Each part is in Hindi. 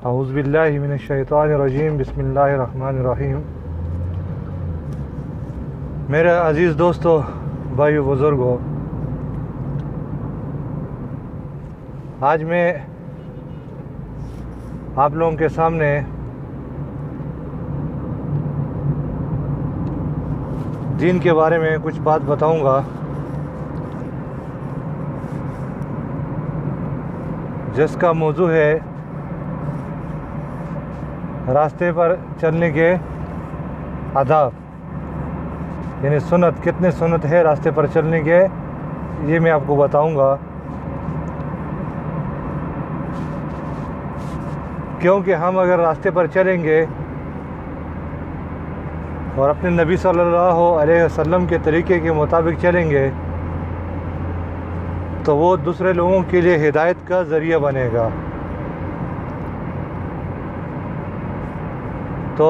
औज़ु बिल्लाहि मिनश शैतानिर रजीम बिस्मिल्लाहिर रहमानिर रहीम। मेरे अज़ीज़ दोस्तों, भाइयों, बुज़ुर्गों, आज मैं आप लोगों के सामने दीन के बारे में कुछ बात बताऊंगा, जिसका मौजू है रास्ते पर चलने के आदाब, यानी सुन्नत। कितने सुन्नत है रास्ते पर चलने के, ये मैं आपको बताऊंगा। क्योंकि हम अगर रास्ते पर चलेंगे और अपने नबी सल्लल्लाहु अलैहि वसल्लम के तरीके के मुताबिक चलेंगे तो वो दूसरे लोगों के लिए हिदायत का ज़रिया बनेगा। तो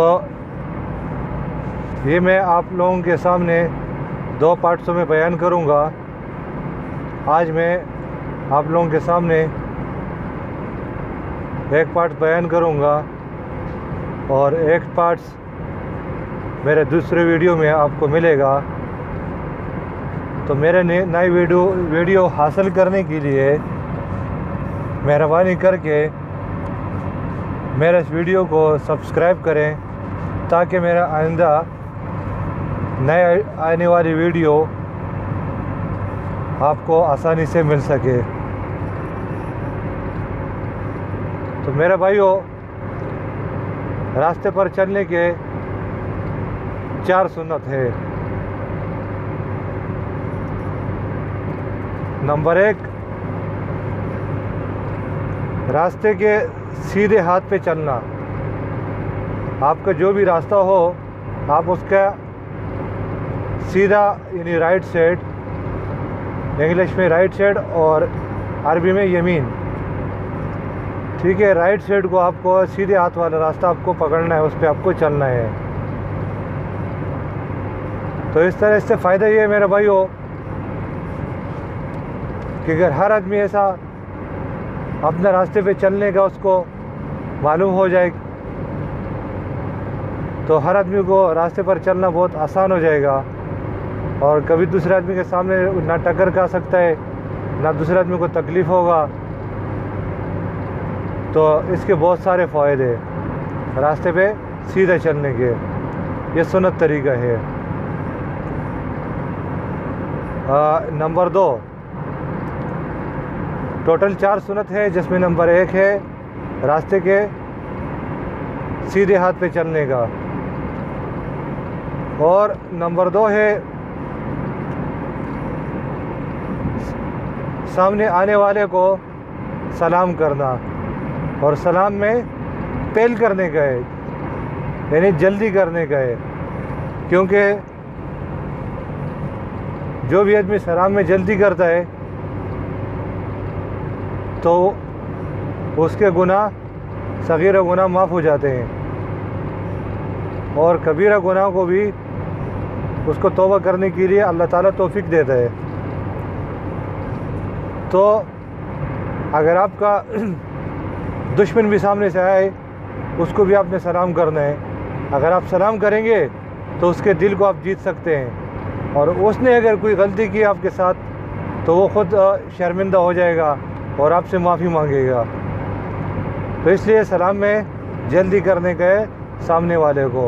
ये मैं आप लोगों के सामने दो पार्ट्सों में बयान करूँगा। आज मैं आप लोगों के सामने एक पार्ट बयान करूँगा और एक पार्ट्स मेरे दूसरे वीडियो में आपको मिलेगा। तो मेरे नई वीडियो हासिल करने के लिए मेहरबानी करके मेरे इस वीडियो को सब्सक्राइब करें, ताकि मेरा आइंदा नए आने वाली वीडियो आपको आसानी से मिल सके। तो मेरे भाइयों, रास्ते पर चलने के 4 सुन्नत है। नंबर 1, रास्ते के सीधे हाथ पे चलना। आपका जो भी रास्ता हो, आप उसका सीधा, यानी राइट साइड, इंग्लिश में राइट साइड और अरबी में यमीन, ठीक है। राइट साइड को आपको, सीधे हाथ वाला रास्ता आपको पकड़ना है, उस पर आपको चलना है। तो इस तरह से फ़ायदा ये है मेरे भाइयों कि अगर हर आदमी ऐसा अपने रास्ते पे चलने का उसको मालूम हो जाए तो हर आदमी को रास्ते पर चलना बहुत आसान हो जाएगा, और कभी दूसरे आदमी के सामने ना टक्कर खा सकता है, ना दूसरे आदमी को तकलीफ़ होगा। तो इसके बहुत सारे फ़ायदे रास्ते पे सीधे चलने के। ये सुन्नत तरीका है। नंबर 2, टोटल 4 सुन्नत है, जिसमें नंबर 1 है रास्ते के सीधे हाथ पे चलने का, और नंबर 2 है सामने आने वाले को सलाम करना, और सलाम में पहल करने का है, यानी जल्दी करने का है। क्योंकि जो भी आदमी सलाम में जल्दी करता है तो उसके गुनाह, सगीरा गुनाह माफ़ हो जाते हैं, और कबीरा गुनाह को भी उसको तौबा करने के लिए अल्लाह ताला तौफीक देता है। तो अगर आपका दुश्मन भी सामने से आए, उसको भी आपने सलाम करना है। अगर आप सलाम करेंगे तो उसके दिल को आप जीत सकते हैं, और उसने अगर कोई गलती की आपके साथ तो वो ख़ुद शर्मिंदा हो जाएगा और आपसे माफ़ी मांगेगा। तो इसलिए सलाम में जल्दी करने का है सामने वाले को।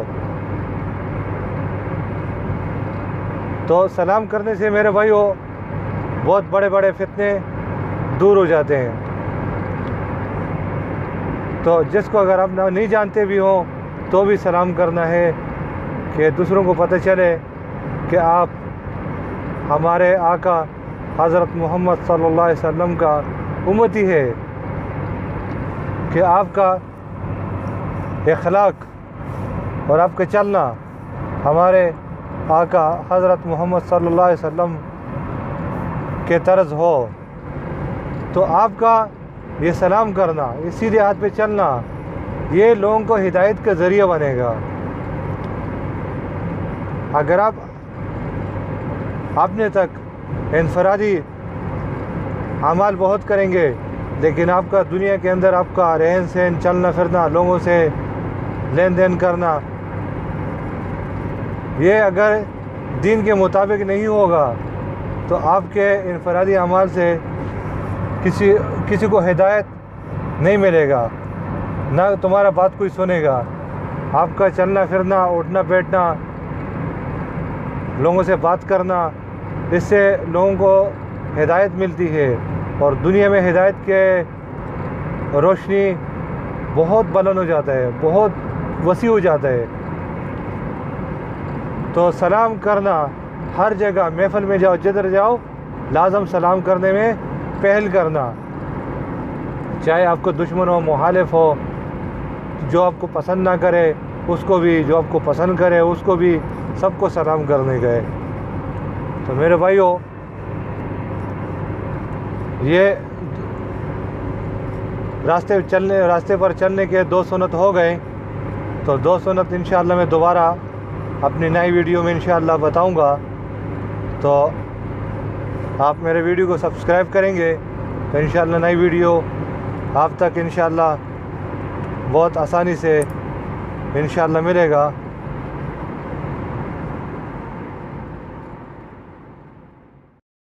तो सलाम करने से मेरे भाइयों बहुत बड़े बड़े फितने दूर हो जाते हैं। तो जिसको अगर आप नहीं जानते भी हो तो भी सलाम करना है, कि दूसरों को पता चले कि आप हमारे आका हज़रत मोहम्मद सल्लल्लाहु अलैहि वसल्लम का उम्मती है, कि आपका अखलाक और आपका चलना हमारे आका हज़रत मोहम्मद सल्लल्लाहु अलैहि वसल्लम के तर्ज हो। तो आपका ये सलाम करना, ये सीधे हाथ पे चलना, ये लोगों को हिदायत का ज़रिया बनेगा। अगर आप अपने तक इनफरादी अमाल बहुत करेंगे लेकिन आपका दुनिया के अंदर आपका रहन सहन, चलना फिरना, लोगों से लेन देन करना, ये अगर दीन के मुताबिक नहीं होगा तो आपके इनफरादी अमाल से किसी को हिदायत नहीं मिलेगा, ना तुम्हारा बात कोई सुनेगा। आपका चलना फिरना, उठना बैठना, लोगों से बात करना, इससे लोगों को हिदायत मिलती है और दुनिया में हिदायत के रोशनी बहुत बुलंद हो जाता है, बहुत वसी हो जाता है। तो सलाम करना हर जगह, महफिल में जाओ, जिधर जाओ, लाजम सलाम करने में पहल करना, चाहे आपको दुश्मन हो, मुखालिफ हो, जो आपको पसंद ना करे उसको भी, जो आपको पसंद करे उसको भी, सबको सलाम करने गए। तो मेरे भाइयों, ये रास्ते पर चलने के 2 सुन्नत हो गए। तो 2 सुन्नत इंशाअल्लाह मैं दोबारा अपनी नई वीडियो में इंशाअल्लाह बताऊंगा। तो आप मेरे वीडियो को सब्सक्राइब करेंगे तो इंशाअल्लाह नई वीडियो आप तक इंशाअल्लाह बहुत आसानी से इंशाअल्लाह मिलेगा।